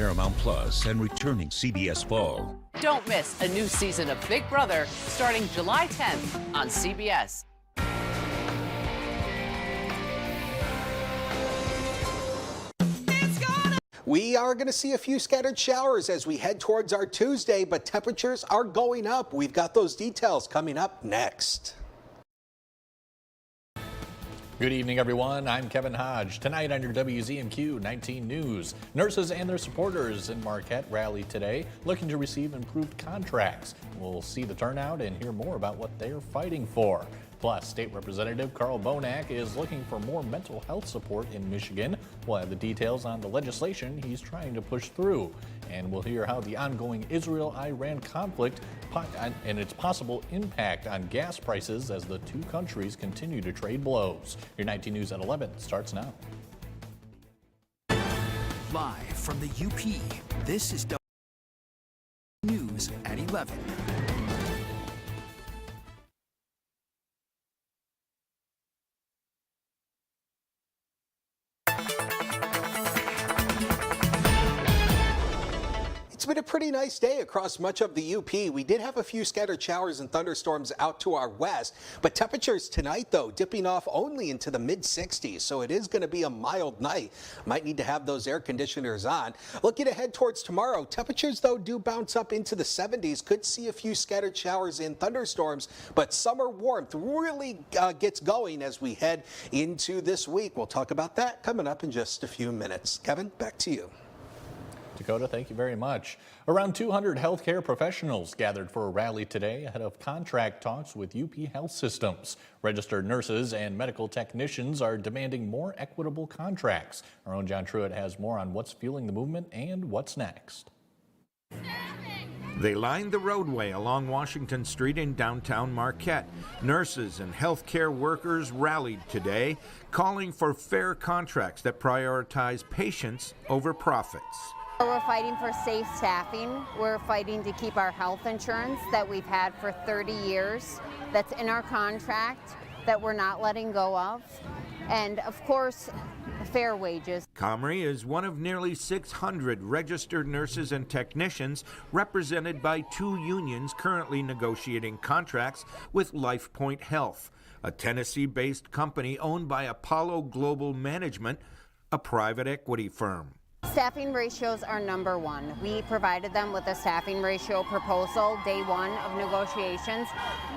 Paramount Plus and returning CBS Fall. Don't miss a new season of Big Brother starting July 10th on CBS. We are going to see a few scattered showers as we head towards our Tuesday, but temperatures are going up. We've got those details coming up next. Good evening, everyone. I'm Kevin Hodge. Tonight on your WZMQ 19 News, nurses and their supporters in Marquette rallied today looking to receive improved contracts. We'll see the turnout and hear more about what they're fighting for. Plus, State Representative Carl Bonak is looking for more mental health support in Michigan. We'll have the details on the legislation he's trying to push through. And we'll hear how the ongoing Israel-Iran conflict and its possible impact on gas prices as the two countries continue to trade blows. Your 19 News at 11 starts now. Live from the UP, this is News at 11. It's been a pretty nice day across much of the UP. We did have a few scattered showers and thunderstorms out to our west, but temperatures tonight, though, dipping off only into the mid-60s, so it is going to be a mild night. Might need to have those air conditioners on. Looking ahead towards tomorrow, temperatures, though, do bounce up into the 70s. Could see a few scattered showers and thunderstorms, but summer warmth really gets going as we head into this week. We'll talk about that coming up in just a few minutes. Kevin, back to you. Dakota, thank you very much. Around 200 healthcare professionals gathered for a rally today ahead of contract talks with UP Health Systems. Registered nurses and medical technicians are demanding more equitable contracts. Our own John Truitt has more on what's fueling the movement and what's next. They lined the roadway along Washington Street in downtown Marquette. Nurses and healthcare workers rallied today, calling for fair contracts that prioritize patients over profits. We're fighting for safe staffing. We're fighting to keep our health insurance that we've had for 30 years, that's in our contract, that we're not letting go of. And of course, fair wages. Comrie is one of nearly 600 registered nurses and technicians represented by two unions currently negotiating contracts with LifePoint Health, a Tennessee-based company owned by Apollo Global Management, a private equity firm. Staffing ratios are number one. We provided them with a staffing ratio proposal day one of negotiations.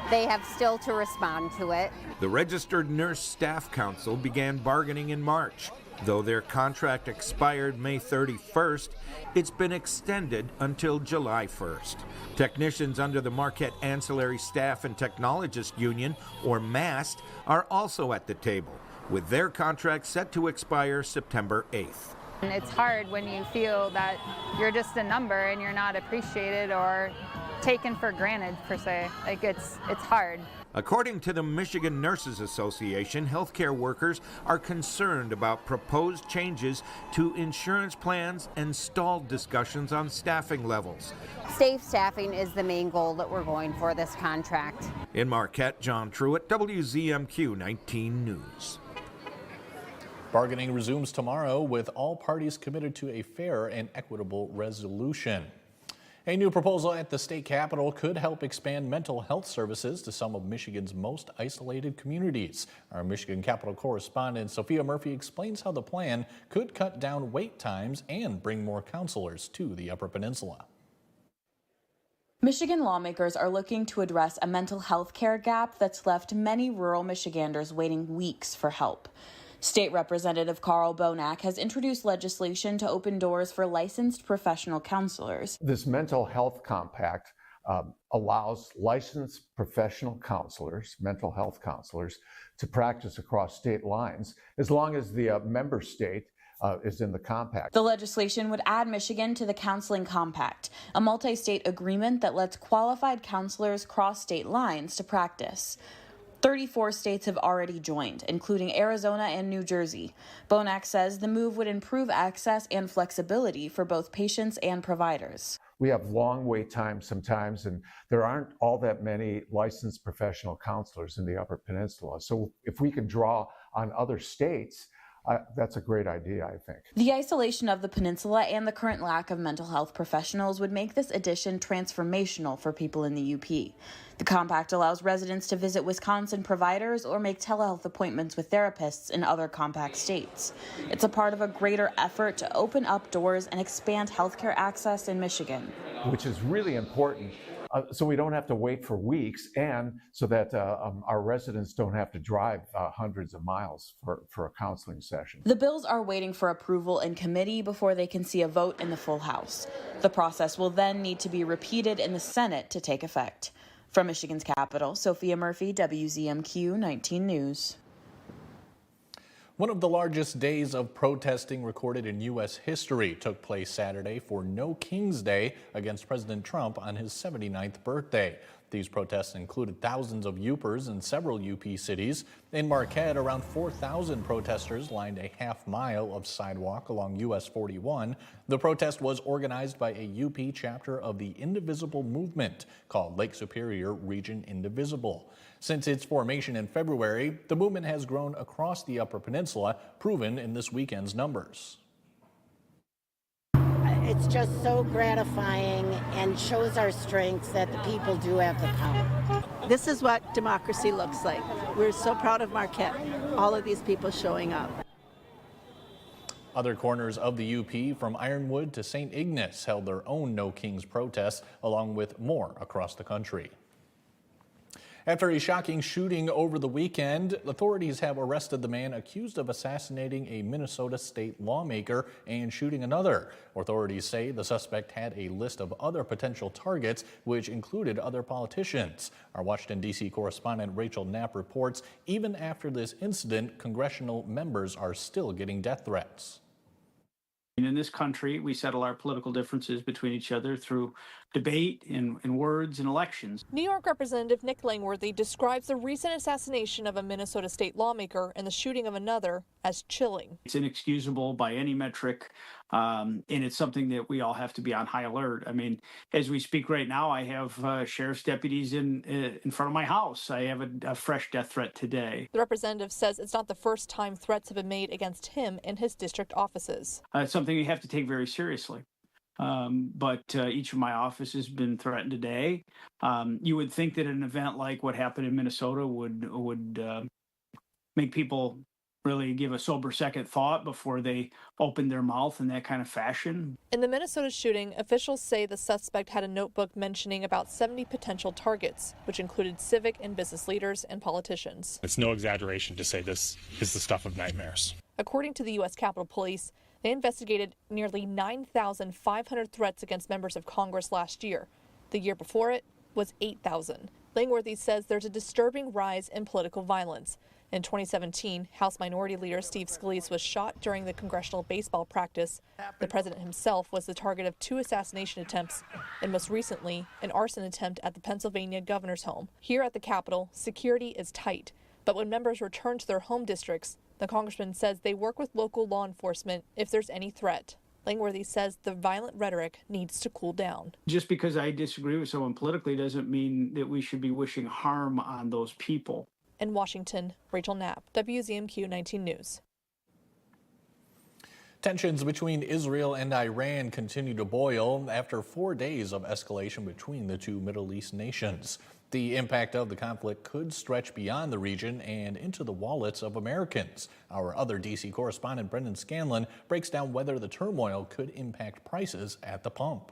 They have still to respond to it. The Registered Nurse Staff Council began bargaining in March. Though their contract expired May 31st, it's been extended until July 1st. Technicians under the Marquette Ancillary Staff and Technologist Union, or MAST, are also at the table, with their contract set to expire September 8th. It's hard when you feel that you're just a number and you're not appreciated or taken for granted, per se. Like it's hard. According to the Michigan Nurses Association, healthcare workers are concerned about proposed changes to insurance plans and stalled discussions on staffing levels. Safe staffing is the main goal that we're going for this contract. In Marquette, John Truitt, WZMQ 19 News. Bargaining resumes tomorrow with all parties committed to a fair and equitable resolution. A new proposal at the state capitol could help expand mental health services to some of Michigan's most isolated communities. Our Michigan Capitol correspondent Sophia Murphy explains how the plan could cut down wait times and bring more counselors to the Upper Peninsula. Michigan lawmakers are looking to address a mental health care gap that's left many rural Michiganders waiting weeks for help. State Representative Carl Bonak has introduced legislation to open doors for licensed professional counselors. This mental health compact allows licensed professional counselors, mental health counselors, to practice across state lines as long as the member state is in the compact. The legislation would add Michigan to the Counseling Compact, a multi-state agreement that lets qualified counselors cross state lines to practice. 34 states have already joined, including Arizona and New Jersey. Bonak says the move would improve access and flexibility for both patients and providers. We have long wait times sometimes, and there aren't all that many licensed professional counselors in the Upper Peninsula. So if we can draw on other states That's a great idea, I think. The isolation of the peninsula and the current lack of mental health professionals would make this addition transformational for people in the UP. The compact allows residents to visit Wisconsin providers or make telehealth appointments with therapists in other compact states. It's a part of a greater effort to open up doors and expand healthcare access in Michigan. Which is really important. So we don't have to wait for weeks, and so that our residents don't have to drive hundreds of miles for a counseling session. The bills are waiting for approval in committee before they can see a vote in the full House. The process will then need to be repeated in the Senate to take effect. From Michigan's capital, Sophia Murphy, WZMQ 19 News. One of the largest days of protesting recorded in U.S. history took place Saturday for No King's Day against President Trump on his 79th birthday. These protests included thousands of Yoopers in several UP cities. In Marquette, around 4,000 protesters lined a half-mile of sidewalk along US 41. The protest was organized by a UP chapter of the Indivisible movement called Lake Superior Region Indivisible. Since its formation in February, the movement has grown across the Upper Peninsula, proven in this weekend's numbers. It's just so gratifying and shows our strengths that the people do have the power. This is what democracy looks like. We're so proud of Marquette, all of these people showing up. Other corners of the UP, from Ironwood to St. Ignace, held their own No Kings protests, along with more across the country. After a shocking shooting over the weekend, authorities have arrested the man accused of assassinating a Minnesota state lawmaker and shooting another. Authorities say the suspect had a list of other potential targets, which included other politicians. Our Washington, D.C. correspondent Rachel Knapp reports even after this incident, congressional members are still getting death threats. In this country, we settle our political differences between each other through debate and words and elections. New York Representative Nick Langworthy describes the recent assassination of a Minnesota state lawmaker and the shooting of another as chilling. It's inexcusable by any metric, and it's something that we all have to be on high alert. I mean, as we speak right now, I have sheriff's deputies in front of my house. I have a fresh death threat today. The representative says it's not the first time threats have been made against him in his district offices. It's something you have to take very seriously. But each of my offices has been threatened today. You would think that an event like what happened in Minnesota would make people really give a sober second thought before they open their mouth in that kind of fashion. In the Minnesota shooting, officials say the suspect had a notebook mentioning about 70 potential targets, which included civic and business leaders and politicians. It's no exaggeration to say this is the stuff of nightmares. According to the U.S. Capitol Police, they investigated nearly 9,500 threats against members of Congress last year. The year before it was 8,000. Langworthy says there's a disturbing rise in political violence. In 2017, House Minority Leader Steve Scalise was shot during the congressional baseball practice. The president himself was the target of 2 assassination attempts, and most recently, an arson attempt at the Pennsylvania governor's home. Here at the Capitol, security is tight, but when members return to their home districts, the congressman says they work with local law enforcement if there's any threat. Langworthy says the violent rhetoric needs to cool down. Just because I disagree with someone politically doesn't mean that we should be wishing harm on those people. In Washington, Rachel Knapp, WZMQ 19 News. Tensions between Israel and Iran continue to boil after 4 days of escalation between the two Middle East nations. The impact of the conflict could stretch beyond the region and into the wallets of Americans. Our other D.C. correspondent, Brendan Scanlon, breaks down whether the turmoil could impact prices at the pump.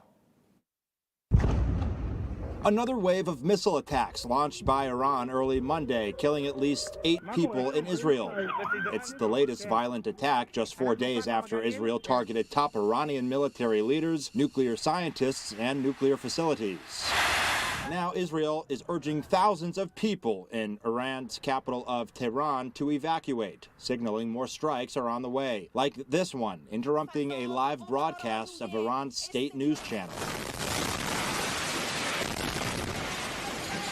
Another wave of missile attacks launched by Iran early Monday, killing at least 8 people in Israel. It's the latest violent attack just 4 days after Israel targeted top Iranian military leaders, nuclear scientists, and nuclear facilities. Now Israel is urging thousands of people in Iran's capital of Tehran to evacuate, signaling more strikes are on the way, like this one, interrupting a live broadcast of Iran's state news channel.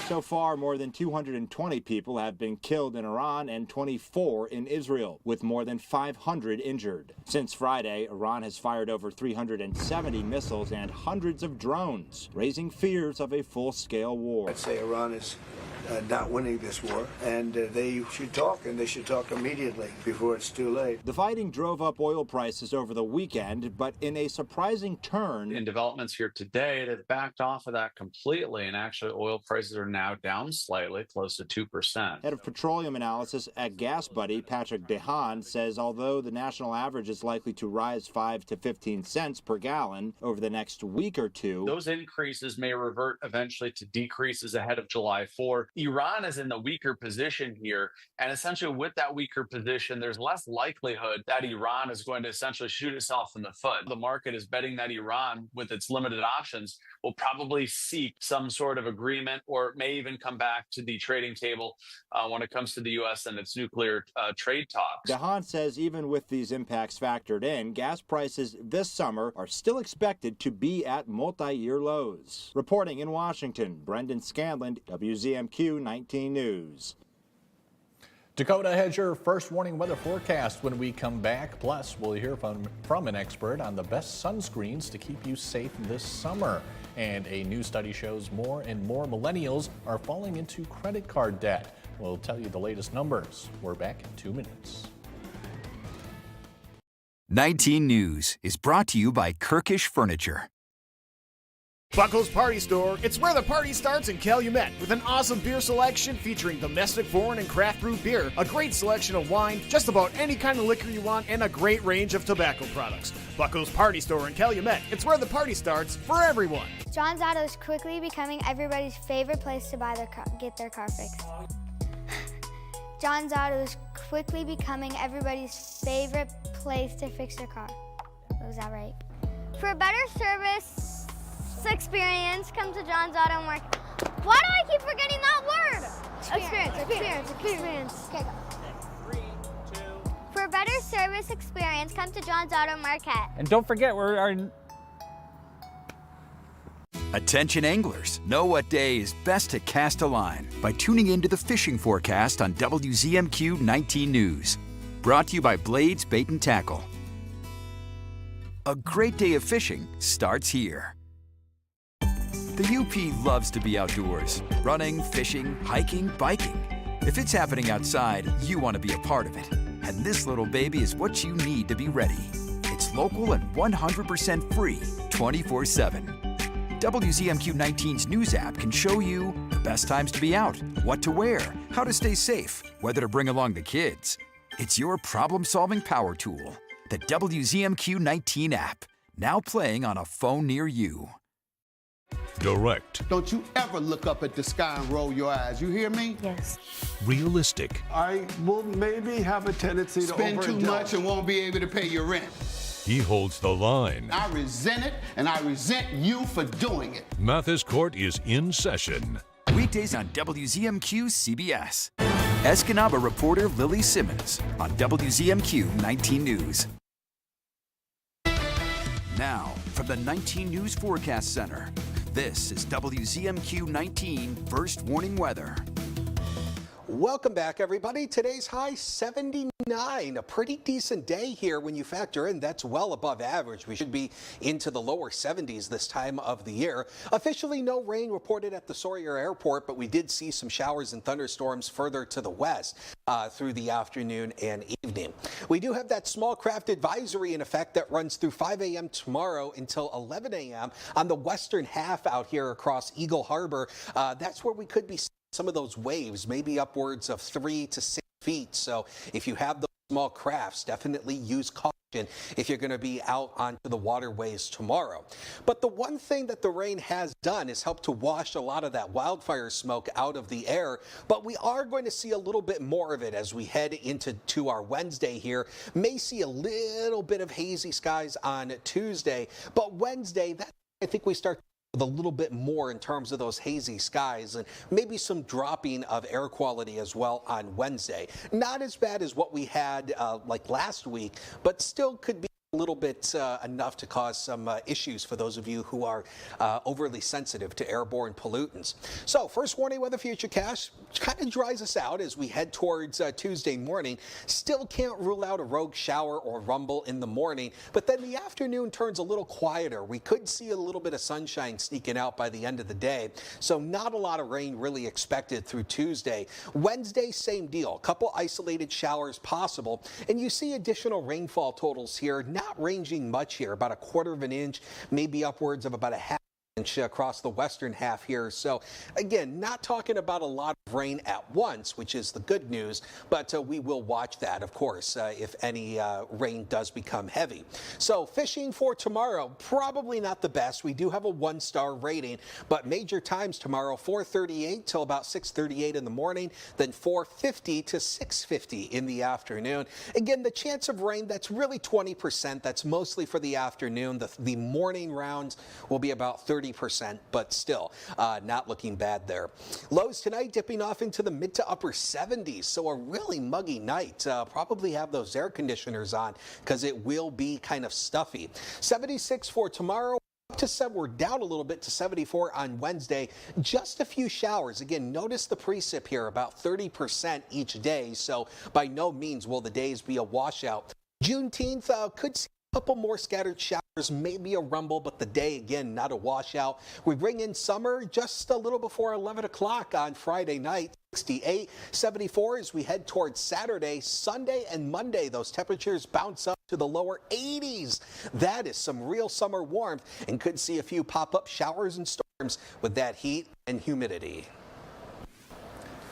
So far, more than 220 people have been killed in Iran and 24 in Israel, with more than 500 injured. Since Friday, Iran has fired over 370 missiles and hundreds of drones, raising fears of a full-scale war. I'd say Iran is not winning this war, and they should talk, and they should talk immediately before it's too late. The fighting drove up oil prices over the weekend, but in a surprising turn. In developments here today, they've backed off of that completely, and actually oil prices are now down slightly, close to 2%. Head of petroleum analysis at Gas Buddy, Patrick DeHaan, says although the national average is likely to rise 5 to 15 cents per gallon over the next week or two, those increases may revert eventually to decreases ahead of July 4. Iran is in the weaker position here, and essentially with that weaker position, there's less likelihood that Iran is going to essentially shoot itself in the foot. The market is betting that Iran, with its limited options, will probably seek some sort of agreement or may even come back to the trading table when it comes to the U.S. and its nuclear trade talks. DeHaan says even with these impacts factored in, gas prices this summer are still expected to be at multi-year lows. Reporting in Washington, Brendan Scanlon, WZMQ 19 News. Dakota has your first warning weather forecast when we come back. Plus, we'll hear from an expert on the best sunscreens to keep you safe this summer. And a new study shows more and more millennials are falling into credit card debt. We'll tell you the latest numbers. We're back in 2 minutes. 19 News is brought to you by Kirkish Furniture. Buckle's Party Store, it's where the party starts in Calumet, with an awesome beer selection featuring domestic, foreign, and craft brew beer, a great selection of wine, just about any kind of liquor you want, and a great range of tobacco products. Buckle's Party Store in Calumet, it's where the party starts for everyone. John's Auto is quickly becoming everybody's favorite place to get their car fixed. John's Auto is quickly becoming everybody's favorite place to fix their car. Was that right? For a better service experience, come to John's Auto Market. Why do I keep forgetting that word? Experience. Okay, go. 3, 2. For a better service experience, come to John's Auto Market. And don't forget, we're our... Attention anglers, know what day is best to cast a line by tuning into the fishing forecast on WZMQ 19 News. Brought to you by Blades Bait and Tackle. A great day of fishing starts here. The UP loves to be outdoors, running, fishing, hiking, biking. If it's happening outside, you want to be a part of it. And this little baby is what you need to be ready. It's local and 100% free, 24/7. WZMQ 19's news app can show you the best times to be out, what to wear, how to stay safe, whether to bring along the kids. It's your problem-solving power tool, the WZMQ 19 app, now playing on a phone near you. Direct. Don't you ever look up at the sky and roll your eyes. You hear me? Yes. Realistic. I will maybe have a tendency to spend too much and won't be able to pay your rent. He holds the line. I resent it, and I resent you for doing it. Mathis Court is in session. Weekdays on WZMQ CBS. Escanaba reporter Lily Simmons on WZMQ 19 News. Now, from the 19 News Forecast Center, this is WZMQ 19 First Warning Weather. Welcome back, everybody. Today's high 79. A pretty decent day here when you factor in that's well above average. We should be into the lower 70s this time of the year. Officially no rain reported at the Sawyer Airport, but we did see some showers and thunderstorms further to the west through the afternoon and evening. We do have that small craft advisory in effect that runs through 5 a.m. tomorrow until 11 a.m. on the western half out here across Eagle Harbor. That's where we could be seeing some of those waves, maybe upwards of 3 to 6 feet. So if you have those small crafts, definitely use caution if you're going to be out onto the waterways tomorrow. But the one thing that the rain has done is help to wash a lot of that wildfire smoke out of the air. But we are going to see a little bit more of it as we head into our Wednesday here. May see a little bit of hazy skies on Tuesday, but Wednesday, I think we start with a little bit more in terms of those hazy skies and maybe some dropping of air quality as well on Wednesday. Not as bad as what we had like last week, but still could be a little bit enough to cause some issues for those of you who are overly sensitive to airborne pollutants. So first warning weather futurecast kind of dries us out as we head towards Tuesday morning. Still can't rule out a rogue shower or rumble in the morning, but then the afternoon turns a little quieter. We could see a little bit of sunshine sneaking out by the end of the day, so not a lot of rain really expected through Tuesday. Wednesday, same deal. A couple isolated showers possible, and you see additional rainfall totals here, not ranging much here, about a quarter of an inch, maybe upwards of about a half inch across the western half here. So again, not talking about a lot of rain at once, which is the good news, but we will watch that, of course, if any rain does become heavy. So fishing for tomorrow, probably not the best. We do have a 1-star rating, but major times tomorrow, 4:38 till about 6:38 in the morning, then 4:50 to 6:50 in the afternoon. Again, the chance of rain, that's really 20%. That's mostly for the afternoon. The morning rounds will be about 30%, but still not looking bad there. Lows tonight dipping off into the mid to upper 70s, so a really muggy night. Probably have those air conditioners on because it will be kind of stuffy. 76 for tomorrow. We're down a little bit to 74 on Wednesday. Just a few showers. Again, notice the precip here, about 30% each day, so by no means will the days be a washout. Juneteenth could see a couple more scattered showers, maybe a rumble, but the day, again, not a washout. We bring in summer just a little before 11 o'clock on Friday night. 68, 74 as we head towards Saturday, Sunday, and Monday. Those temperatures bounce up to the lower 80s. That is some real summer warmth, and could see a few pop-up showers and storms with that heat and humidity.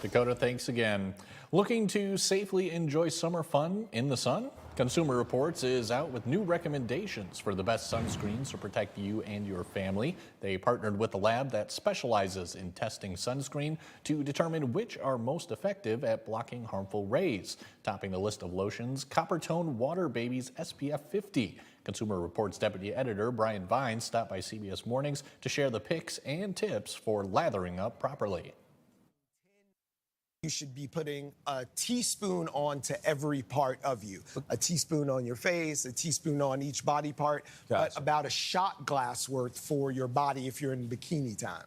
Dakota, thanks again. Looking to safely enjoy summer fun in the sun? Consumer Reports is out with new recommendations for the best sunscreens to protect you and your family. They partnered with a lab that specializes in testing sunscreen to determine which are most effective at blocking harmful rays. Topping the list of lotions, Coppertone Water Babies SPF 50. Consumer Reports Deputy Editor Brian Vines stopped by CBS Mornings to share the picks and tips for lathering up properly. You should be putting a teaspoon onto every part of you. A teaspoon on your face, a teaspoon on each body part, but about a shot glass worth for your body if you're in bikini time.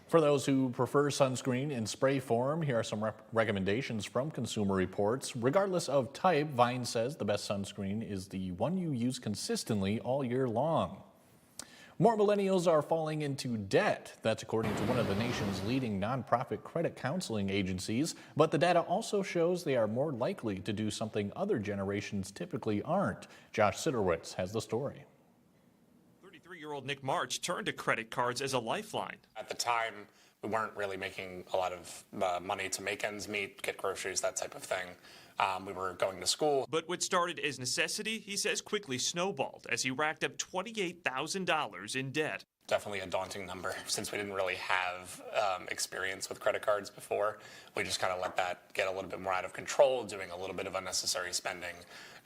For those who prefer sunscreen in spray form, here are some recommendations from Consumer Reports. Regardless of type, Vine says the best sunscreen is the one you use consistently all year long. More millennials are falling into debt. That's according to one of the nation's leading nonprofit credit counseling agencies. But the data also shows they are more likely to do something other generations typically aren't. Josh Sidorowitz has the story. 33-year-old Nick March turned to credit cards as a lifeline. At the time, we weren't really making a lot of money to make ends meet, get groceries, that type of thing. We were going to school. But what started as necessity, he says, quickly snowballed as he racked up $28,000 in debt. Definitely a daunting number since we didn't really have experience with credit cards before. We just kind of let that get a little bit more out of control, doing a little bit of unnecessary spending.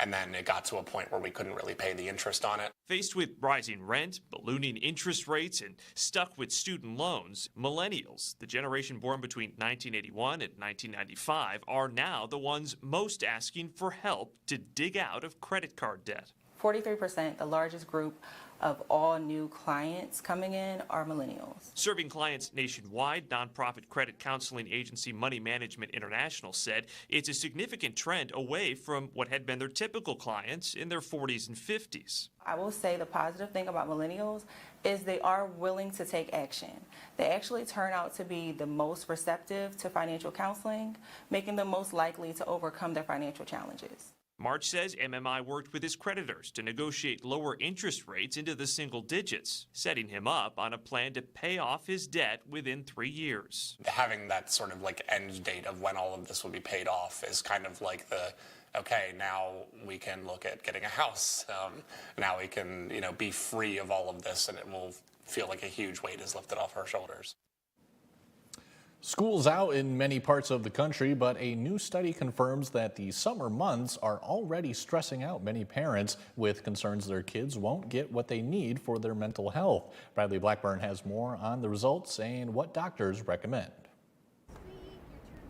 And then it got to a point where we couldn't really pay the interest on it. Faced with rising rent, ballooning interest rates, and stuck with student loans, millennials, the generation born between 1981 and 1995, are now the ones most asking for help to dig out of credit card debt. 43%, the largest group of all new clients coming in, are millennials. Serving clients nationwide, nonprofit credit counseling agency Money Management International said it's a significant trend away from what had been their typical clients in their 40s and 50s. I will say the positive thing about millennials is they are willing to take action. They actually turn out to be the most receptive to financial counseling, making them most likely to overcome their financial challenges. March says MMI worked with his creditors to negotiate lower interest rates into the single digits, setting him up on a plan to pay off his debt within 3 years. Having that sort of like end date of when all of this will be paid off is kind of like okay, now we can look at getting a house. Now we can, be free of all of this, and it will feel like a huge weight is lifted off our shoulders. School's out in many parts of the country, but a new study confirms that the summer months are already stressing out many parents with concerns their kids won't get what they need for their mental health. Bradley Blackburn has more on the results and what doctors recommend.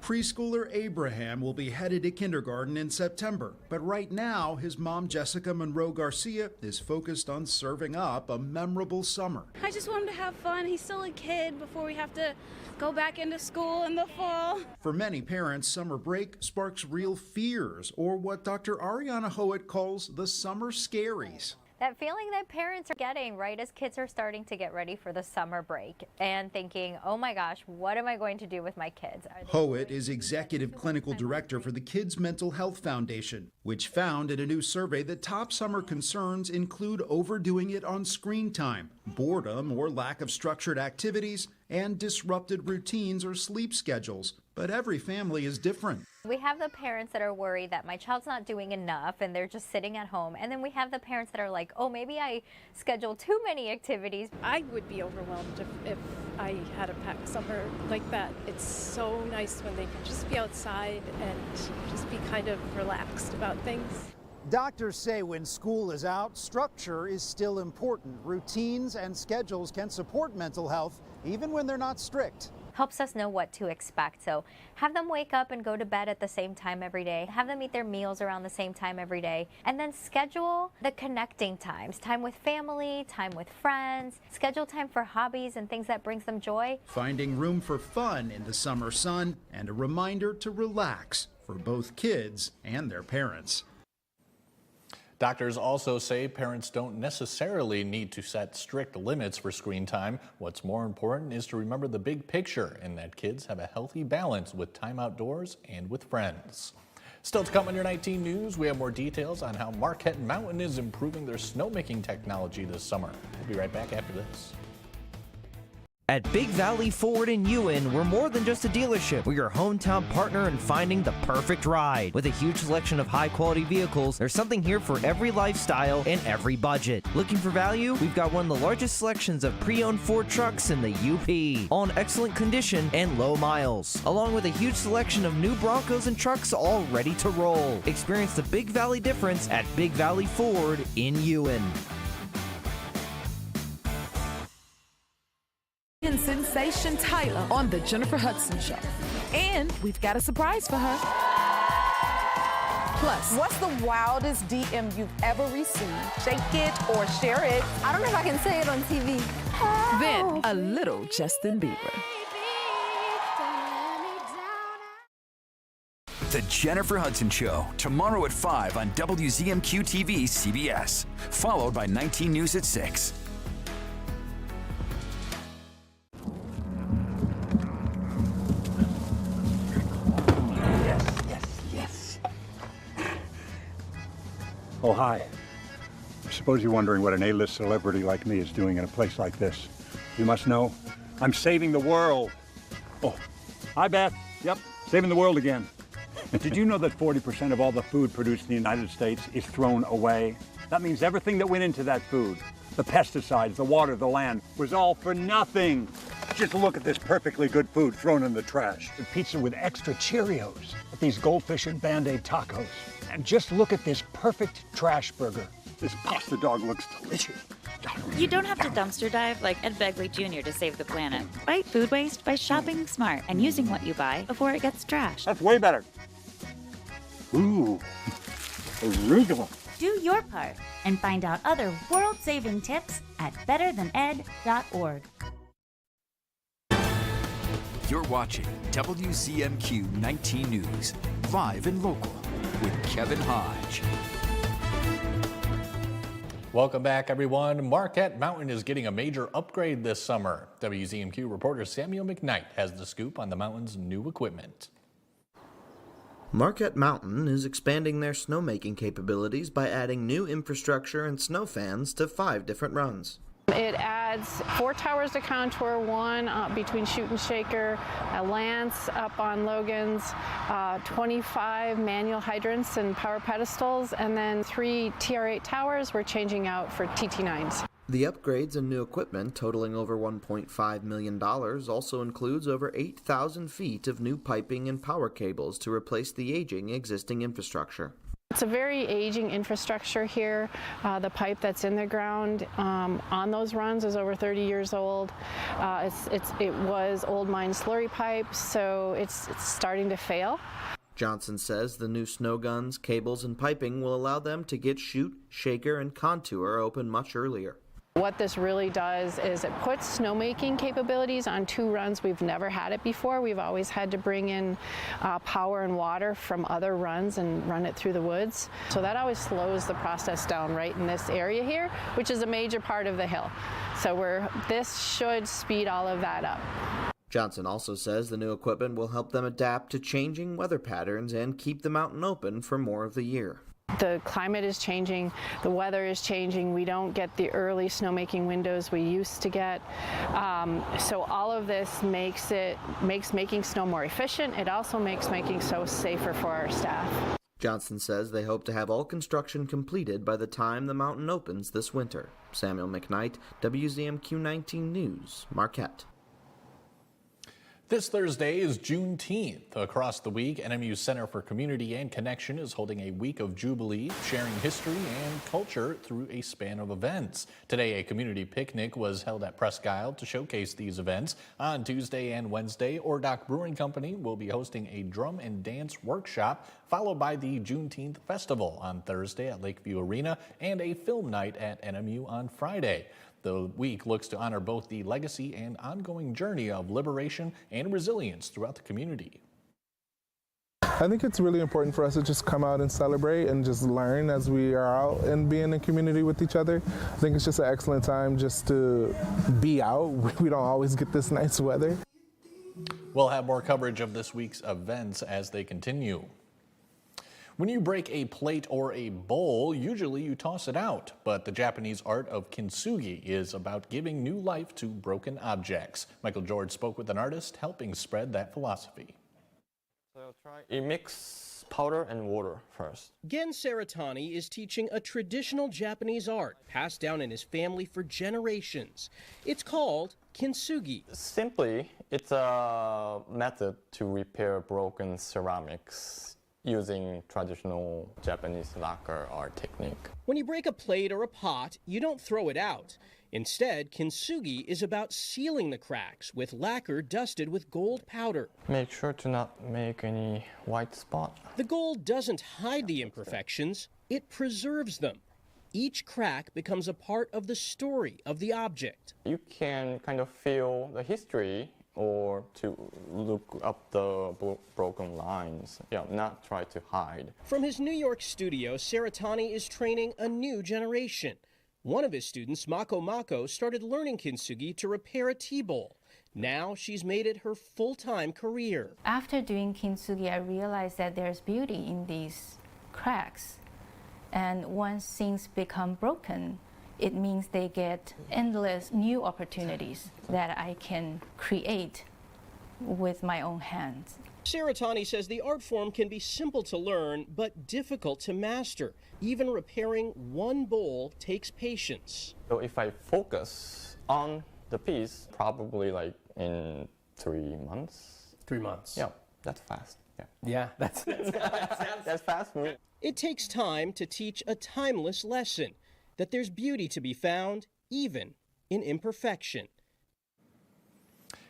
Preschooler Abraham will be headed to kindergarten in September, but right now his mom Jessica Monroe Garcia is focused on serving up a memorable summer. I just want him to have fun. He's still a kid before we have to go back into school in the fall. For many parents, summer break sparks real fears, or what Dr. Ariana Howitt calls the summer scaries. That feeling that parents are getting right as kids are starting to get ready for the summer break and thinking, oh my gosh, what am I going to do with my kids? Howitt is Executive Clinical Director for the Kids Mental Health Foundation, which found in a new survey that top summer concerns include overdoing it on screen time, boredom or lack of structured activities, and disrupted routines or sleep schedules. But every family is different. We have the parents that are worried that my child's not doing enough and they're just sitting at home. And then we have the parents that are like, oh, maybe I schedule too many activities. I would be overwhelmed if I had a packed summer like that. It's so nice when they can just be outside and just be kind of relaxed about things. Doctors say when school is out, structure is still important. Routines and schedules can support mental health even when they're not strict. Helps us know what to expect. So have them wake up and go to bed at the same time every day. Have them eat their meals around the same time every day. And then schedule the connecting times, time with family, time with friends, schedule time for hobbies and things that brings them joy. Finding room for fun in the summer sun and a reminder to relax for both kids and their parents. Doctors also say parents don't necessarily need to set strict limits for screen time. What's more important is to remember the big picture and that kids have a healthy balance with time outdoors and with friends. Still to come on your 19 News, we have more details on how Marquette Mountain is improving their snowmaking technology this summer. We'll be right back after this. At Big Valley Ford in Ewan, we're more than just a dealership. We're your hometown partner in finding the perfect ride. With a huge selection of high-quality vehicles, there's something here for every lifestyle and every budget. Looking for value? We've got one of the largest selections of pre-owned Ford trucks in the UP, all in excellent condition and low miles, along with a huge selection of new Broncos and trucks all ready to roll. Experience the Big Valley difference at Big Valley Ford in Ewan. And Sensation Tyler on The Jennifer Hudson Show. And we've got a surprise for her. Plus, what's the wildest DM you've ever received? Shake it or share it. I don't know if I can say it on TV. Then a little Justin Bieber. The Jennifer Hudson Show, tomorrow at 5 on WZMQ TV CBS, followed by 19 News at 6. Oh, hi. I suppose you're wondering what an A-list celebrity like me is doing in a place like this. You must know, I'm saving the world. Oh, hi, Beth. Yep, saving the world again. Did you know that 40% of all the food produced in the United States is thrown away? That means everything that went into that food, the pesticides, the water, the land, was all for nothing. Just look at this perfectly good food thrown in the trash. The pizza with extra Cheerios, these goldfish and Band-Aid tacos. And just look at this perfect trash burger. This pasta dog looks delicious. You don't have to dumpster dive like Ed Begley Jr. to save the planet. Fight food waste by shopping smart and using what you buy before it gets trashed. That's way better. Ooh, arugula. Do your part and find out other world-saving tips at betterthaned.org. You're watching WZMQ 19 News, live and local, with Kevin Hodge. Welcome back, everyone. Marquette Mountain is getting a major upgrade this summer. WZMQ reporter Samuel McKnight has the scoop on the mountain's new equipment. Marquette Mountain is expanding their snowmaking capabilities by adding new infrastructure and snow fans to 5 different runs. It adds 4 towers to Contour, 1 between Shoot and Shaker, a Lance up on Logan's, 25 manual hydrants and power pedestals, and then 3 TR8 towers we're changing out for TT9s. The upgrades and new equipment, totaling over $1.5 million, also includes over 8,000 feet of new piping and power cables to replace the aging existing infrastructure. It's a very aging infrastructure here. The pipe that's in the ground on those runs is over 30 years old. It was old mine slurry pipe, so it's starting to fail. Johnson says the new snow guns, cables, and piping will allow them to get chute, shaker, and contour open much earlier. What this really does is it puts snowmaking capabilities on 2 runs. We've never had it before. We've always had to bring in power and water from other runs and run it through the woods. So that always slows the process down right in this area here, which is a major part of the hill. So this should speed all of that up. Johnson also says the new equipment will help them adapt to changing weather patterns and keep the mountain open for more of the year. The climate is changing, the weather is changing, we don't get the early snowmaking windows we used to get. So all of this makes making snow more efficient. It also makes making snow safer for our staff. Johnson says they hope to have all construction completed by the time the mountain opens this winter. Samuel McKnight, WZMQ 19 News, Marquette. This Thursday is Juneteenth. Across the week, NMU's Center for Community and Connection is holding a week of Jubilee, sharing history and culture through a span of events. Today, a community picnic was held at Presque Isle to showcase these events. On Tuesday and Wednesday, Ordock Brewing Company will be hosting a drum and dance workshop, followed by the Juneteenth Festival on Thursday at Lakeview Arena and a film night at NMU on Friday. The week looks to honor both the legacy and ongoing journey of liberation and resilience throughout the community. I think it's really important for us to just come out and celebrate and just learn as we are out and be in the community with each other. I think it's just an excellent time just to be out. We don't always get this nice weather. We'll have more coverage of this week's events as they continue. When you break a plate or a bowl, usually you toss it out, but the Japanese art of kintsugi is about giving new life to broken objects. Michael George spoke with an artist helping spread that philosophy. So you mix powder and water first. Gen Saratani is teaching a traditional Japanese art passed down in his family for generations. It's called kintsugi. Simply, it's a method to repair broken ceramics using traditional Japanese lacquer art technique. When you break a plate or a pot, you don't throw it out. Instead, kintsugi is about sealing the cracks with lacquer dusted with gold powder. Make sure to not make any white spot. The gold doesn't hide the imperfections, it preserves them. Each crack becomes a part of the story of the object. You can kind of feel the history or to look up the broken lines, not try to hide. From his New York studio, Saratani is training a new generation. One of his students, Mako, started learning kintsugi to repair a tea bowl. Now she's made it her full-time career. After doing kintsugi, I realized that there's beauty in these cracks. And once things become broken, it means they get endless new opportunities that I can create with my own hands. Saratani says the art form can be simple to learn, but difficult to master. Even repairing one bowl takes patience. So if I focus on the piece, probably like in 3 months. 3 months? Yeah, that's fast. Yeah, that's fast for me. It takes time to teach a timeless lesson, that there's beauty to be found even in imperfection.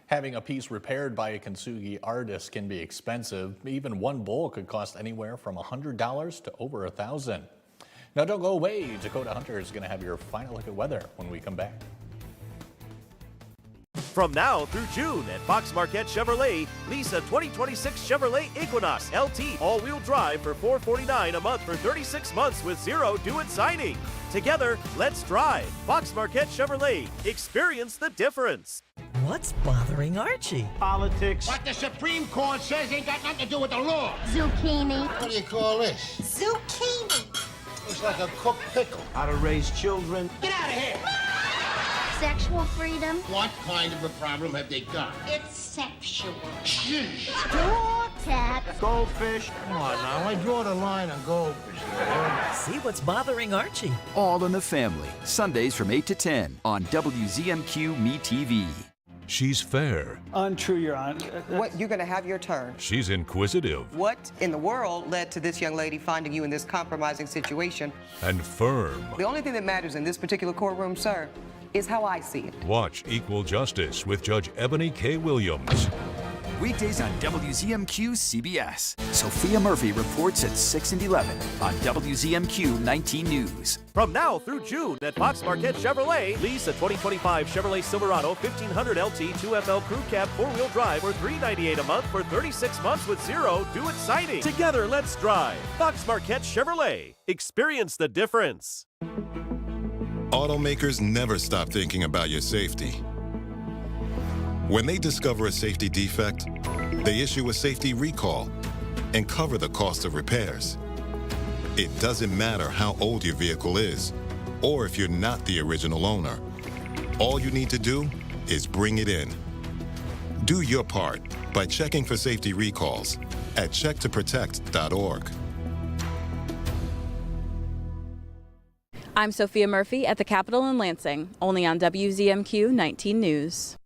Having a piece repaired by a kintsugi artist can be expensive. Even one bowl could cost anywhere from $100 to over $1,000. Now don't go away. Dakota Hunter is going to have your final look at weather when we come back. From now through June at Fox Marquette Chevrolet, lease a 2026 Chevrolet Equinox LT all-wheel drive for $449 a month for 36 months with zero due at signing. Together, let's drive. Fox Marquette Chevrolet. Experience the difference. What's bothering Archie? Politics. What the Supreme Court says ain't got nothing to do with the law. Zucchini. What do you call this? Zucchini. Looks like a cooked pickle. How to raise children. Get out of here! Sexual freedom. What kind of a problem have they got? It's sexual. Door cat. Goldfish. Come on now, I draw the line on goldfish. See what's bothering Archie. All in the Family, Sundays from 8 to 10 on WZMQ Me TV. She's fair. Untrue, Your Honor. What, you're going to have your turn. She's inquisitive. What in the world led to this young lady finding you in this compromising situation? And firm. The only thing that matters in this particular courtroom, sir, is how I see it. Watch Equal Justice with Judge Ebony K. Williams. Weekdays on WZMQ CBS. Sophia Murphy reports at 6 and 11 on WZMQ 19 News. From now through June at Fox Marquette Chevrolet, lease a 2025 Chevrolet Silverado 1500 LT 2FL Crew Cab 4-wheel drive for $398 a month for 36 months with zero due at signing. Together, let's drive. Fox Marquette Chevrolet. Experience the difference. Automakers never stop thinking about your safety. When they discover a safety defect, they issue a safety recall and cover the cost of repairs. It doesn't matter how old your vehicle is or if you're not the original owner. All you need to do is bring it in. Do your part by checking for safety recalls at checktoprotect.org. I'm Sophia Murphy at the Capitol in Lansing, only on WZMQ 19 News.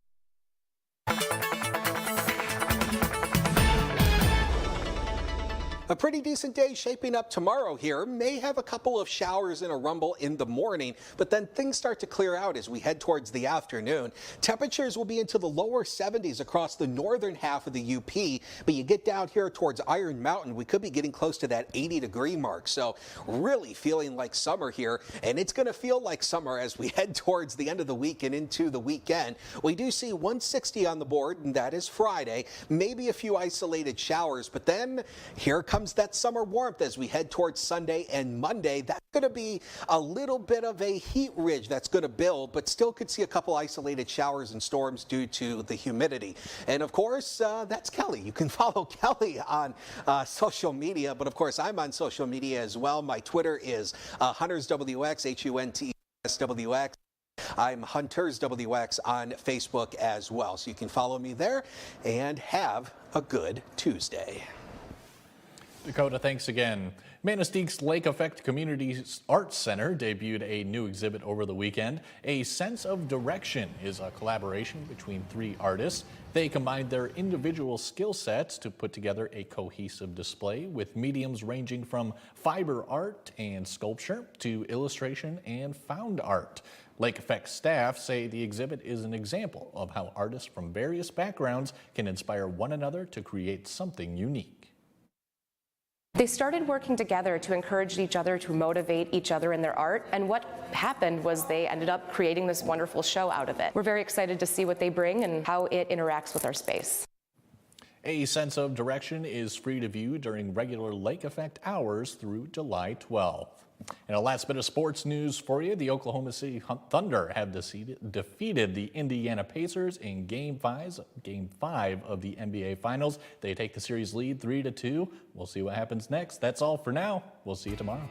A pretty decent day shaping up tomorrow here. May have a couple of showers and a rumble in the morning, but then things start to clear out as we head towards the afternoon. Temperatures will be into the lower 70s across the northern half of the UP, but you get down here towards Iron Mountain, we could be getting close to that 80-degree mark. So really feeling like summer here, and it's going to feel like summer as we head towards the end of the week and into the weekend. We do see 160 on the board, and that is Friday. Maybe a few isolated showers, but then here comes that summer warmth as we head towards Sunday and Monday. That's going to be a little bit of a heat ridge that's going to build, but still could see a couple isolated showers and storms due to the humidity. And of course, that's Kelly. You can follow Kelly on social media, but of course, I'm on social media as well. My Twitter is HuntersWX, HUNTERSWX. I'm HuntersWX on Facebook as well. So you can follow me there and have a good Tuesday. Dakota, thanks again. Manasteek's Lake Effect Community Arts Center debuted a new exhibit over the weekend. A Sense of Direction is a collaboration between 3 artists. They combined their individual skill sets to put together a cohesive display with mediums ranging from fiber art and sculpture to illustration and found art. Lake Effect staff say the exhibit is an example of how artists from various backgrounds can inspire one another to create something unique. They started working together to encourage each other, to motivate each other in their art, and what happened was they ended up creating this wonderful show out of it. We're very excited to see what they bring and how it interacts with our space. A Sense of Direction is free to view during regular Lake Effect hours through July 12th. And a last bit of sports news for you. The Oklahoma City Thunder have defeated the Indiana Pacers in Game 5 of the NBA Finals. They take the series lead 3-2. We'll see what happens next. That's all for now. We'll see you tomorrow.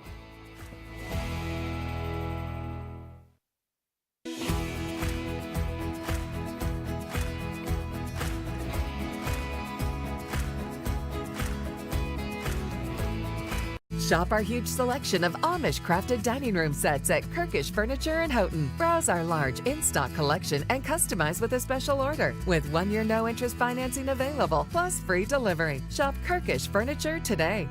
Shop our huge selection of Amish-crafted dining room sets at Kirkish Furniture in Houghton. Browse our large in-stock collection and customize with a special order with 1-year no-interest financing available, plus free delivery. Shop Kirkish Furniture today.